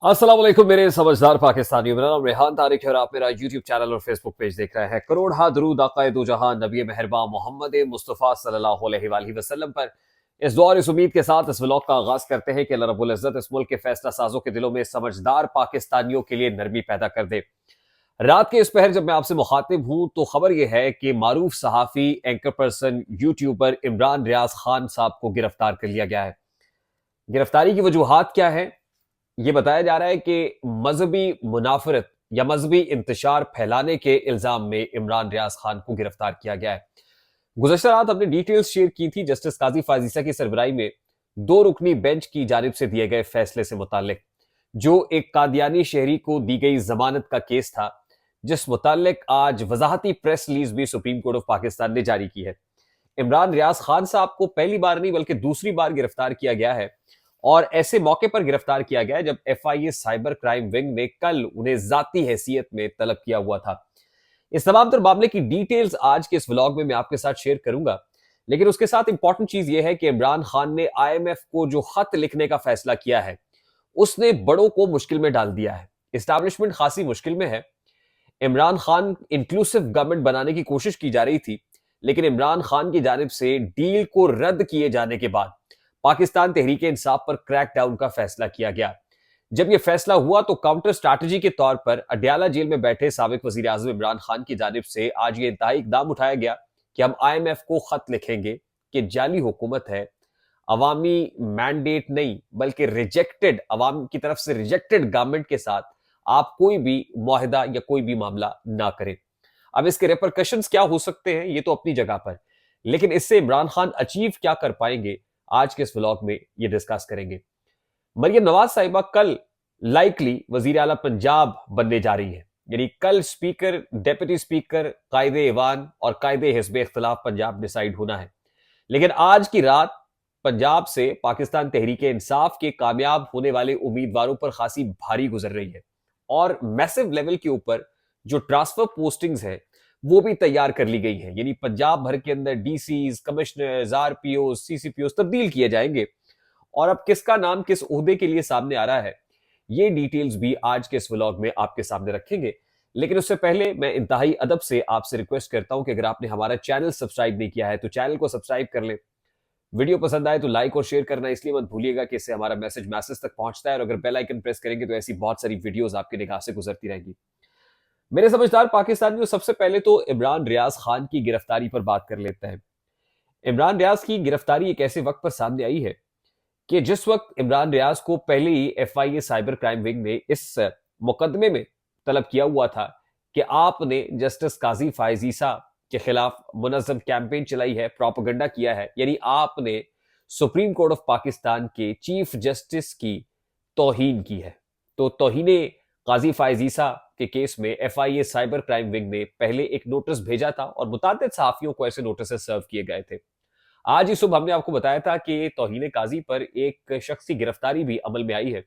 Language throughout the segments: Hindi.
अस्सलाम वालेकुम मेरे समझदार पाकिस्तानियों। मेरा नाम रेहान तारिक है और आप मेरा यूट्यूब चैनल और फेसबुक पेज देख रहे हैं। करोड़ हा दरूद आक़ाए दो जहां नबी मेहरबान मोहम्मद मुस्तफ़ा सल्लल्लाहु अलैहि वसल्लम पर। इस दुआ और इस उम्मीद के साथ इस व्लॉग का आगाज करते हैं कि अल्लाह रब्बुल इज़्ज़त इस मुल्क के फैसला साजों के दिलों में समझदार पाकिस्तानियों के लिए नरमी पैदा कर दे। रात के इस पहर जब मैं आपसे मुखातिब हूं तो खबर यह है कि मारूफ सहाफ़ी, anchor person, YouTuber Imran Riaz Khan साहब को गिरफ्तार कर लिया गया है। गिरफ्तारी की वजूहात क्या है? ये बताया जा रहा है कि मजहबी मुनाफरत या मजहबी इंतशार फैलाने के इल्जाम में इमरान रियाज खान को गिरफ्तार किया गया है। गुज़श्ता रात हमने डिटेल्स शेयर की थी जस्टिस काजी फाजीसा की सरबराही में दो रुकनी बेंच की जानिब से दिए गए फैसले से मुतालिक, जो एक कादियानी शहरी को दी गई जमानत का केस था, जिस मुतालिक आज वजाहती प्रेस रिलीज भी सुप्रीम कोर्ट ऑफ पाकिस्तान ने जारी की है। इमरान रियाज खान साहब को पहली बार नहीं बल्कि दूसरी बार गिरफ्तार किया गया है और ऐसे मौके पर गिरफ्तार किया गया जब एफआईए साइबर क्राइम विंग ने कल उन्हें जाती हैसियत में तलब किया हुआ था। इस तमाम तर मामले की डिटेल्स आज के इस व्लॉग में मैं आपके साथ शेयर करूंगा, लेकिन उसके साथ इंपॉर्टेंट चीज यह है कि इमरान खान ने आईएमएफ को जो खत लिखने का फैसला किया है उसने बड़ों को मुश्किल में डाल दिया है। इस्टेब्लिशमेंट खासी मुश्किल में है। इमरान खान इंक्लूसिव गवर्नमेंट बनाने की कोशिश की जा रही थी, लेकिन इमरान खान की जानिब से डील को रद्द किए जाने के बाद पाकिस्तान तहरीक इंसाफ पर क्रैकडाउन का फैसला किया गया। जब यह फैसला हुआ तो काउंटर स्ट्रैटेजी के तौर पर अडयाला जेल में बैठे साबिक वजीर आजम इमरान खान की जानिब से आज ये इंतहाई इकदाम उठाया गया कि हम आईएमएफ को खत लिखेंगे कि जाली हुकूमत है, अवामी मैंडेट नहीं बल्कि रिजेक्टेड, अवाम की तरफ से रिजेक्टेड गवर्नमेंट के साथ आप कोई भी मुआहदा या कोई भी मामला ना करें। अब इसके रेपरकशंस क्या हो सकते हैं ये तो अपनी जगह पर, लेकिन इससे इमरान खान अचीव क्या कर पाएंगे आज के इस व्लॉग में ये डिस्कस करेंगे। मरियम नवाज साहिबा कल लाइकली वजीर आला पंजाब बनने जा रही है, यानी कल स्पीकर, डेप्यूटी स्पीकर, कायदे ईवान और कायदे हिस्ब इख्तिलाफ पंजाब डिसाइड होना है। लेकिन आज की रात पंजाब से पाकिस्तान तहरीक इंसाफ के कामयाब होने वाले उम्मीदवारों पर खासी भारी गुजर रही है और मैसिव लेवल के ऊपर जो ट्रांसफर पोस्टिंग्स है वो भी तैयार कर ली गई है, यानी पंजाब भर के अंदर डीसीज, कमिश्नर्स, आरपीओ, सीसीपीओ तब्दील किए जाएंगे। और अब किसका नाम किस ओहदे के लिए सामने आ रहा है ये डिटेल्स भी आज के इस व्लॉग में आपके सामने रखेंगे। लेकिन उससे पहले मैं इंतहाई अदब से आपसे रिक्वेस्ट करता हूं कि अगर आपने हमारा चैनल सब्सक्राइब नहीं किया है तो चैनल को सब्सक्राइब कर लें। वीडियो पसंद आए तो लाइक और शेयर करना इसलिए मत भूलिएगा कि इससे हमारा मैसेज मैसेज तक पहुंचता है और अगर बेल आइकन प्रेस करेंगे तो ऐसी बहुत सारी वीडियोस आपकी निगाह से गुजरती रहेंगी। मेरे समझदार पाकिस्तानियों, सबसे पहले तो इमरान रियाज खान की गिरफ्तारी पर बात कर लेते हैं। इमरान रियाज की गिरफ्तारी एक ऐसे वक्त पर सामने आई है कि जिस वक्त इमरान रियाज को पहले ही एफआईए साइबर क्राइम विंग ने इस मुकदमे में तलब किया हुआ था कि आपने जस्टिस काजी फायजीसा के खिलाफ मुनज़्ज़म कैंपेन चलाई है, प्रोपेगेंडा किया है, यानी आपने सुप्रीम कोर्ट ऑफ पाकिस्तान के चीफ जस्टिस की तौहीन की है। तो तौहीने काजी फायजीसा के केस में एफआईए साइबर क्राइम विंग ने पहले एक नोटिस भेजा था और मुतादिद सहाफियों को ऐसे नोटिस सर्व किए गए थे। आज ही सुबह हमने आपको बताया था कि तौहीने काजी पर एक शख्स की गिरफ्तारी भी अमल में आई है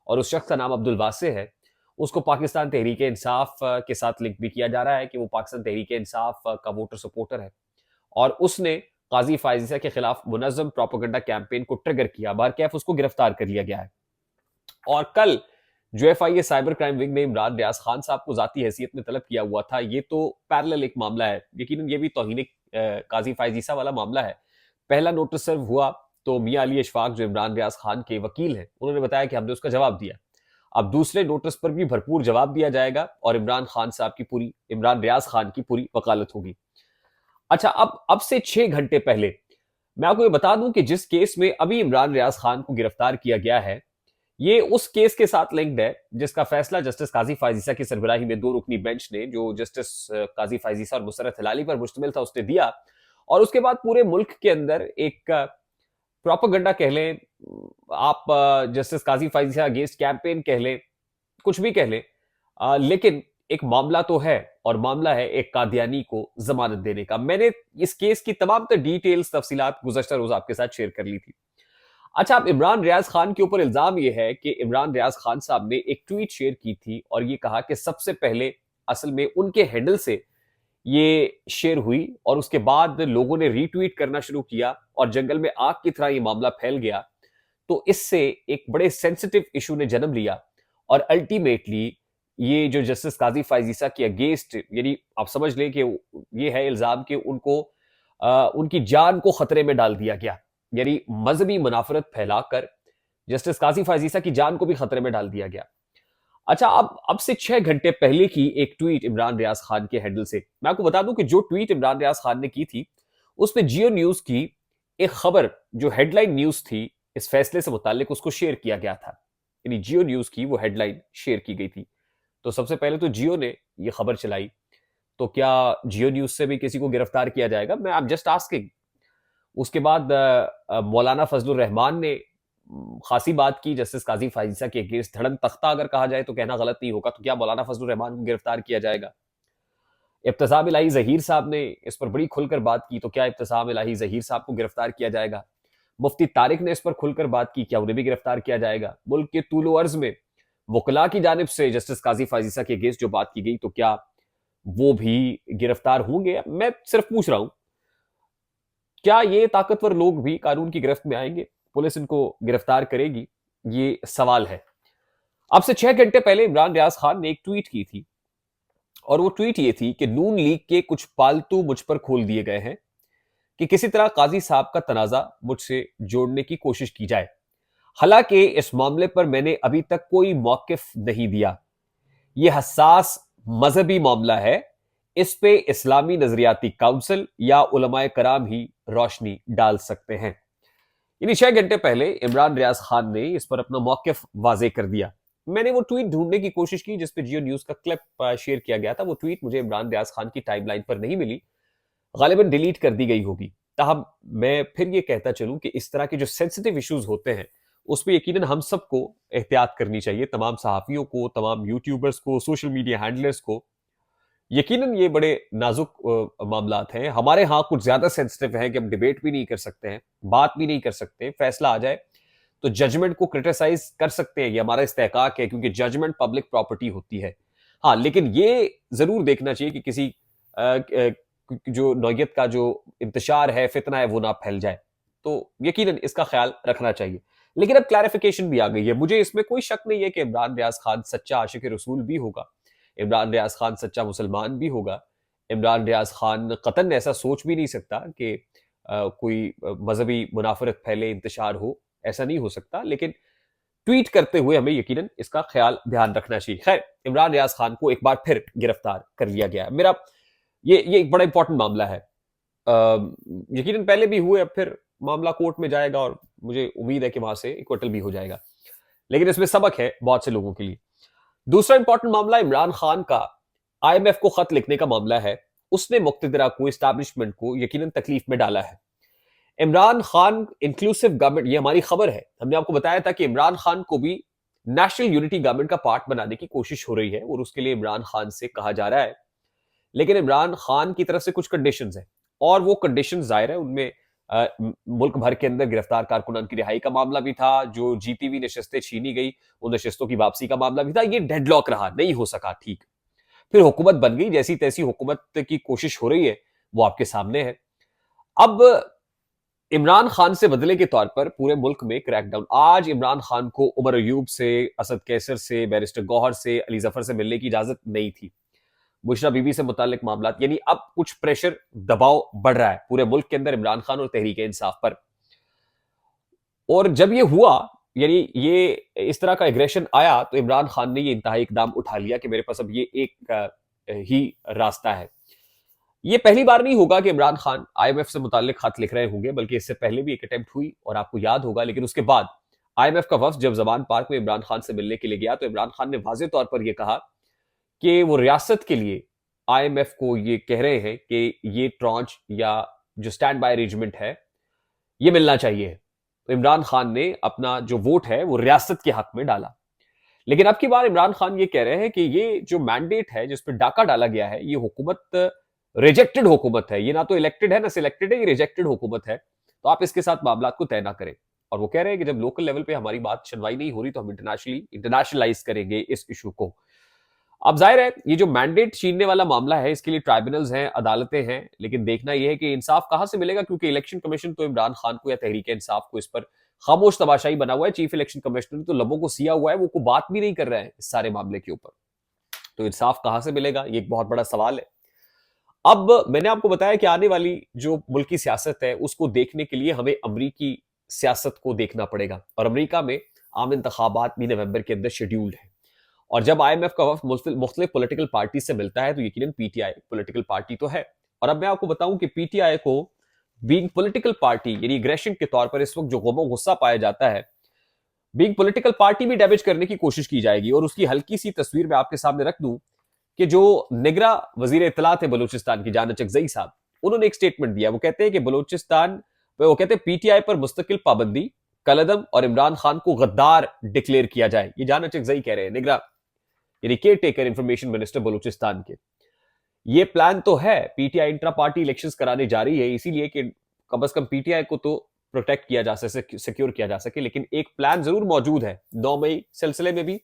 और उस शख्स का नाम अब्दुल वासे है। उसको पाकिस्तान तहरीक इंसाफ के साथ लिंक भी किया जा रहा है कि वो पाकिस्तान तहरीक इंसाफ का वोटर सपोर्टर है और उसने काजी फायजीसा के खिलाफ मुनज़्ज़म प्रोपेगेंडा कैंपेन को ट्रिगर किया। बहरकैफ उसको गिरफ्तार कर लिया गया है और कल जो एफआईए साइबर क्राइम विंग ने इमरान रियाज खान साहब को जाती हैसियत में तलब किया हुआ था, ये तो पैरेलल एक मामला है, यकीनन ये भी तौहीन काजी फायजीसा वाला मामला है। पहला नोटिस सर्व हुआ तो मियां अली अशफाक जो इमरान रियाज खान के वकील हैं उन्होंने बताया कि हमने उसका जवाब दिया। अब दूसरे नोटिस पर भी भरपूर जवाब दिया जाएगा और इमरान रियाज खान की पूरी वकालत होगी। अच्छा, अब से 6 घंटे पहले मैं आपको ये बता दूं कि जिस केस में अभी इमरान रियाज खान को गिरफ्तार किया गया है ये उस केस के साथ लिंक्ड है जिसका फैसला जस्टिस काजी फायजीसा की सरबराही में दो रुकनी बेंच ने, जो जस्टिस काजी फायजीसा और मुसर्रत हिलाली पर मुश्तमिल था, उसने दिया। और उसके बाद पूरे मुल्क के अंदर एक प्रोपेगेंडा कह लें आप, जस्टिस काजी फायजीसा अगेंस्ट कैंपेन कह लें, कुछ भी कह लें, लेकिन एक मामला तो है और मामला है एक कादियानी को जमानत देने का। मैंने इस केस की तमाम डिटेल्स तफसीलात गुज़श्ता रोज आपके साथ शेयर कर ली थी। अच्छा, अब इमरान रियाज खान के ऊपर इल्जाम यह है कि इमरान रियाज खान साहब ने एक ट्वीट शेयर की थी और ये कहा कि सबसे पहले असल में उनके हैंडल से ये शेयर हुई और उसके बाद लोगों ने रीट्वीट करना शुरू किया और जंगल में आग की तरह ये मामला फैल गया। तो इससे एक बड़े सेंसिटिव इशू ने जन्म लिया और अल्टीमेटली ये जो जस्टिस काजी फाइजीसा के अगेंस्ट, यानी आप समझ लें कि ये है इल्जाम कि उनको उनकी जान को खतरे में डाल दिया गया, यानी मजहबी मुनाफरत फैलाकर जस्टिस काजी फाइजीसा की जान को भी खतरे में डाल दिया गया। अच्छा, अब से 6 घंटे पहले की एक ट्वीट इमरान रियाज खान के हैंडल से, मैं आपको बता दूं कि जो ट्वीट इमरान रियाज खान ने की थी उसमें जियो न्यूज की एक खबर, जो हेडलाइन न्यूज थी इस फैसले से मुतालिक, उसको शेयर किया गया था। यानी जियो न्यूज की वो हेडलाइन शेयर की गई थी। तो सबसे पहले तो जियो ने ये खबर चलाई, तो क्या जियो न्यूज से भी किसी को गिरफ्तार किया जाएगा? मैं आई एम जस्ट आस्किंग। उसके बाद मौलाना फजलुर रहमान ने खासी बात की जस्टिस काजी फाइजीसा के अगेंस्ट। धड़न तख्ता अगर कहा जाए तो कहना गलत नहीं होगा। तो क्या मौलाना फजलुर रहमान को गिरफ्तार किया जाएगा? इब्तिसाम इलाही जहीर साहब ने इस पर बड़ी खुलकर बात की, तो क्या इब्तिसाम इलाही जहीर साहब को गिरफ्तार किया जाएगा? मुफ्ती तारिक ने इस पर खुलकर बात की, क्या उन्हें भी गिरफ्तार किया जाएगा? मुल्क के तूलो अर्ज में वकला की जानिब से जस्टिस काजी फाइजीसा के अगेंस्ट जो बात की गई, तो क्या वो भी गिरफ्तार होंगे? मैं सिर्फ पूछ रहा हूं, क्या ये ताकतवर लोग भी कानून की गिरफ्त में आएंगे? पुलिस इनको गिरफ्तार करेगी? ये सवाल है। अब से 6 घंटे पहले इमरान रियाज खान ने एक ट्वीट की थी, और वो ट्वीट ये थी कि नून लीग के कुछ पालतू मुझ पर खोल दिए गए हैं कि किसी तरह काजी साहब का तनाजा मुझसे जोड़ने की कोशिश की जाए। हालांकि इस मामले पर मैंने अभी तक कोई मौकिफ नहीं दिया। यह हसास मजहबी मामला है, इस पे इस्लामी नजरियाती काउंसिल या उलमाए कराम ही रोशनी डाल सकते हैं। यानी 6 घंटे पहले इमरान रियाज खान ने इस पर अपना मौकिफ वाजे कर दिया। मैंने वो ट्वीट ढूंढने की कोशिश की जिस पे जियो न्यूज का क्लिप शेयर किया गया था। वो ट्वीट मुझे इमरान रियाज खान की टाइमलाइन पर नहीं मिली, गालिबन डिलीट कर दी गई होगी। ताहम मैं फिर ये कहता चलूं कि इस तरह के जो सेंसिटिव इश्यूज होते हैं उस पर यकीनन हम सबको एहतियात करनी चाहिए, तमाम सहाफियों को, तमाम यूट्यूबर्स को, सोशल मीडिया हैंडलर्स को। यकीनन ये बड़े नाजुक मामलात हैं। हमारे यहाँ कुछ ज्यादा सेंसिटिव है कि हम डिबेट भी नहीं कर सकते हैं, बात भी नहीं कर सकते। फैसला आ जाए तो जजमेंट को क्रिटिसाइज कर सकते हैं, ये हमारा इस्तेहकाक है, क्योंकि जजमेंट पब्लिक प्रॉपर्टी होती है। हाँ, लेकिन ये जरूर देखना चाहिए कि किसी जो नौयत का जो इंतशार है, फितना है, वो ना फैल जाए। तो यकीनन इसका ख्याल रखना चाहिए। लेकिन अब क्लैरिफिकेशन भी आ गई है। मुझे इसमें कोई शक नहीं है कि इमरान रियाज खान सच्चा आशिक रसूल भी होगा, इमरान रियाज खान सच्चा मुसलमान भी होगा। इमरान रियाज खान कतन ऐसा सोच भी नहीं सकता कि कोई मजहबी मुनाफरत फैले, इंतशार हो, ऐसा नहीं हो सकता। लेकिन ट्वीट करते हुए हमें यकीनन इसका ख्याल ध्यान रखना चाहिए। खैर, इमरान रियाज खान को एक बार फिर गिरफ्तार कर लिया गया। मेरा ये एक बड़ा इंपॉर्टेंट मामला है। यकीनन पहले भी हुए, अब फिर मामला कोर्ट में जाएगा और मुझे उम्मीद है कि वहां से इक्वटल भी हो जाएगा। लेकिन इसमें सबक है बहुत से लोगों के लिए। दूसरा इंपॉर्टेंट मामला इमरान खान का आईएमएफ को खत लिखने का मामला है। उसने मुक्तदरा को, इस्टेब्लिशमेंट को यकीनन तकलीफ में डाला है। इमरान खान इंक्लूसिव गवर्नमेंट, ये हमारी खबर है, हमने आपको बताया था कि इमरान खान को भी नेशनल यूनिटी गवर्नमेंट का पार्ट बनाने की कोशिश हो रही है और उसके लिए इमरान खान से कहा जा रहा है। लेकिन इमरान खान की तरफ से कुछ कंडीशंस हैं, और वो कंडीशंस जाहिर है उनमें मुल्क भर के अंदर गिरफ्तार कारकुनान की रिहाई का मामला भी था, जो जीती हुई नशस्तें छीनी गई उन नशस्तों की वापसी का मामला भी था। ये डेडलॉक रहा, नहीं हो सका ठीक। फिर हुकूमत बन गई, जैसी तैसी हुकूमत की कोशिश हो रही है, वो आपके सामने है। अब इमरान खान से बदले के तौर पर पूरे मुल्क में क्रैकडाउन। आज इमरान खान को उमर अयूब से, असद कैसर से, बैरिस्टर गौहर से, अली जफर से मिलने की इजाजत नहीं थी। बुशरा बीबी से मुतालिक मामला, यानी अब कुछ प्रेशर, दबाव बढ़ रहा है पूरे मुल्क के अंदर इमरान खान और तहरीक इंसाफ पर। और जब ये हुआ, यानी ये इस तरह का एग्रेशन आया, तो इमरान खान ने ये इंतहाई इकदाम उठा लिया कि मेरे पास अब ये एक ही रास्ता है। ये पहली बार नहीं होगा कि इमरान खान आईएमएफ से मुतालिक खत लिख रहे होंगे, बल्कि इससे पहले भी एक अटेम्प्ट हुई और आपको याद होगा। लेकिन उसके बाद आईएमएफ का वफ्द जब जमान पार्क में इमरान खान से मिलने के लिए गया, तो इमरान खान ने वाज़ेह तौर पर यह कहा कि वो रियासत के लिए आईएमएफ को ये कह रहे हैं कि ये ट्रॉन्च या जो स्टैंड बाय अरेंजमेंट है ये मिलना चाहिए। तो इमरान खान ने अपना जो वोट है वो रियासत के हक में डाला। लेकिन अब की बार इमरान खान ये कह रहे हैं कि ये जो मैंडेट है, जिस पर डाका डाला गया है, ये हुकूमत रिजेक्टेड हुकूमत है। ये ना तो इलेक्टेड है ना सिलेक्टेड है, ये रिजेक्टेड हुकूमत है। तो आप इसके साथ मामला को तय ना करें। और वो कह रहे हैं कि जब लोकल लेवल पे हमारी बात सुनवाई नहीं हो रही, तो हम इंटरनेशनलाइज करेंगे इस इशू को। अब जाहिर है ये जो मैंडेट छीनने वाला मामला है, इसके लिए ट्राइब्यूनल्स हैं, अदालतें हैं, लेकिन देखना यह है कि इंसाफ कहां से मिलेगा, क्योंकि इलेक्शन कमीशन तो इमरान खान को या तहरीक इंसाफ को इस पर खामोश तमाशाई बना हुआ है। चीफ इलेक्शन कमिश्नर तो लबों को सिया हुआ है, वो कोई बात भी नहीं कर रहा है इस सारे मामले के ऊपर। तो इंसाफ कहां से मिलेगा, ये एक बहुत बड़ा सवाल है। अब मैंने आपको बताया कि आने वाली जो मुल्क की सियासत है उसको देखने के लिए हमें अमरीकी सियासत को देखना पड़ेगा, और अमरीका में आम इंतखाबात भी नवंबर के अंदर शेड्यूल्ड है। और जब IMF का वफ्द मुख्तलिफ पॉलिटिकल पार्टी से मिलता है तो यकीनन PTI पॉलिटिकल पार्टी तो है। और अब मैं आपको बताऊं कि PTI को बीइंग पॉलिटिकल पार्टी यानी एग्रेशन के तौर पर इस वक्त जो गम गुस्सा पाया जाता है, बीइंग पॉलिटिकल पार्टी भी डैमेज करने की कोशिश की जाएगी। और उसकी हल्की सी तस्वीर मैं आपके सामने रख दूं कि जो निगरा वजीर इत्तलात है बलूचिस्तान की जान चकजई साहब, उन्होंने एक स्टेटमेंट दिया। वो कहते हैं कि बलूचिस्तान, वो कहते हैं PTI पर मुस्तकिल पाबंदी, कलदम और इमरान खान को गद्दार डिक्लेयर किया जाए। ये जान चकजई कह रहे हैं, निगरा यानी care taker information minister Balochistan के। ये प्लान तो है, PTI इंट्रा पार्टी इलेक्शंस कराने जा रही है इसीलिए कि कम अज कम PTI को तो प्रोटेक्ट किया जा सके, सिक्योर किया जा सके। लेकिन एक प्लान जरूर मौजूद है 9 मई सिलसिले में भी,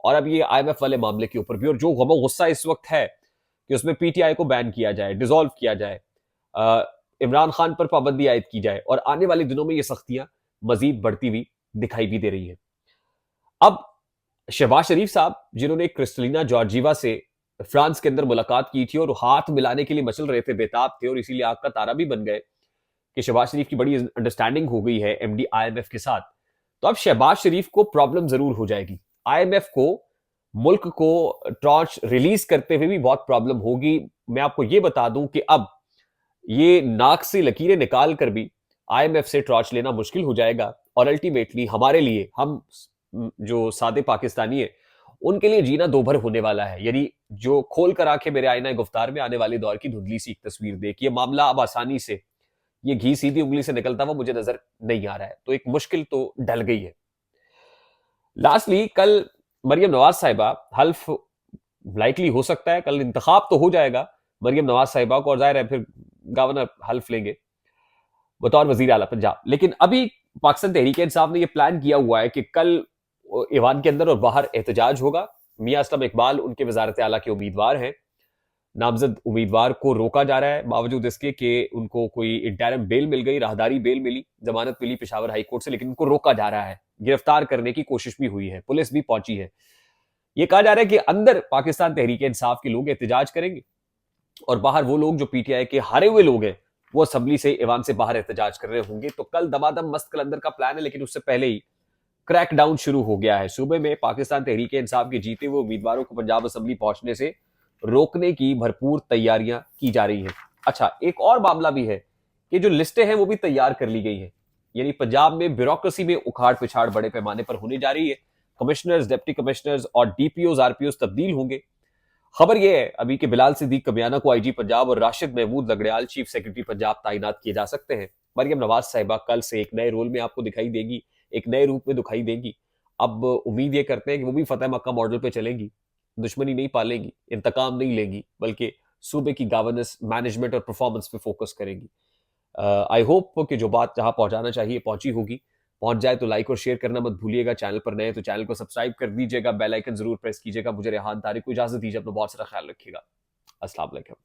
और अब ये IMF वाले मामले के ऊपर भी। और जो गम गुस्सा इस वक्त है कि उसमें PTI को बैन किया जाए, डिसॉल्व किया जाए, इमरान खान पर पाबंदी आयद की जाए, और आने वाले दिनों में ये सख्तियां मजीद बढ़ती हुई दिखाई भी दे रही है। अब शहबाज शरीफ साहब, जिन्होंने क्रिस्टलिना जॉर्जीवा से फ्रांस के अंदर मुलाकात की थी और हाथ मिलाने के लिए मचल रहे थे, बेताब थे, और इसीलिए आग का तारा भी बन गए कि शहबाज शरीफ की बड़ी अंडरस्टैंडिंग हो गई है MD IMF के साथ। तो अब शहबाज शरीफ को प्रॉब्लम जरूर हो जाएगी। IMF को मुल्क को ट्रॉच रिलीज करते हुए भी बहुत प्रॉब्लम होगी। मैं आपको यह बता दूं कि अब ये नाक से लकीरें निकाल कर भी IMF से ट्रॉच लेना मुश्किल हो जाएगा, और अल्टीमेटली हमारे लिए, हम जो सादे पाकिस्तानी है, उनके लिए जीना दोभर होने वाला है। यानी जो खोल कर आंखें मेरे आईना गुफ्तार में आने वाले दौर की धुंधली सी एक तस्वीर देख, ये मामला अब आसानी से, ये घी सीधी उंगली से निकलता हुआ मुझे नजर नहीं आ रहा है। तो एक मुश्किल तो ढल गई है। लास्टली, कल मरियम नवाज साहिबा हल्फ लाइकली हो सकता है, कल इंतखाब तो हो जाएगा मरियम नवाज साहिबा को, और जाहिर है फिर गवर्नर हल्फ लेंगे बतौर वजीर आला पंजाब। लेकिन अभी पाकिस्तान तहरीक इंसाफ ने यह प्लान किया हुआ है कि कल ईवान के अंदर और बाहर एहतजाज होगा। मियां असलम इकबाल उनके वजारत आला के उम्मीदवार हैं। नामजद उम्मीदवार को रोका जा रहा है बावजूद इसके कि उनको कोई इंटरिम बेल मिल गई, राहदारी बेल मिली, जमानत मिली पेशावर हाई कोर्ट से, लेकिन उनको रोका जा रहा है। गिरफ्तार करने की कोशिश भी हुई है, पुलिस भी पहुंची है। यह कहा जा रहा है कि अंदर पाकिस्तान तहरीक इंसाफ के लोग एहतजाज करेंगे और बाहर वो लोग जो PTI के हारे हुए लोग हैं वो असम्बली से, ईवान से बाहर एहतजाज कर रहे होंगे। तो कल दमादम मस्त कलंदर का प्लान है, लेकिन उससे पहले ही क्रैकडाउन शुरू हो गया है। सूबे में पाकिस्तान तहरीक इंसाफ के जीते हुए उम्मीदवारों को पंजाब असम्बली पहुंचने से रोकने की भरपूर तैयारियां की जा रही हैं। अच्छा, एक और मामला भी है कि जो लिस्टें हैं वो भी तैयार कर ली गई हैं। यानी पंजाब में ब्यूरोक्रेसी में उखाड़ पिछाड़ बड़े पैमाने पर होने जा रही है। कमिश्नर्स, डिप्टी कमिश्नर्स और DPOs, RPOs तब्दील होंगे। खबर यह है अभी कि बिलाल सिद्दीक कबियाना को IG पंजाब और राशिद महमूद लगड़ियाल चीफ सेक्रेटरी पंजाब तैनात किए जा सकते हैं। मरियम नवाज साहिबा कल से एक नए रोल में आपको दिखाई देगी, एक नए रूप में दिखाई देगी। अब उम्मीद ये करते हैं कि वो भी फतेह मक्का मॉडल पे चलेंगी, दुश्मनी नहीं पालेंगी, इंतकाम नहीं लेंगी, बल्कि सूबे की गवर्नेंस, मैनेजमेंट और परफॉर्मेंस पे फोकस करेंगी। आई होप कि जो बात जहां पहुंचाना चाहिए पहुंची होगी। पहुंच जाए तो लाइक और शेयर करना मत भूलिएगा। चैनल पर नए तो चैनल को सब्सक्राइब कर दीजिएगा, बेल आइकन जरूर प्रेस कीजिएगा। मुझे रेहान तारिक को इजाजत दीजिए, अपना बहुत सारा ख्याल रखिएगा। अस्सलाम वालेकुम।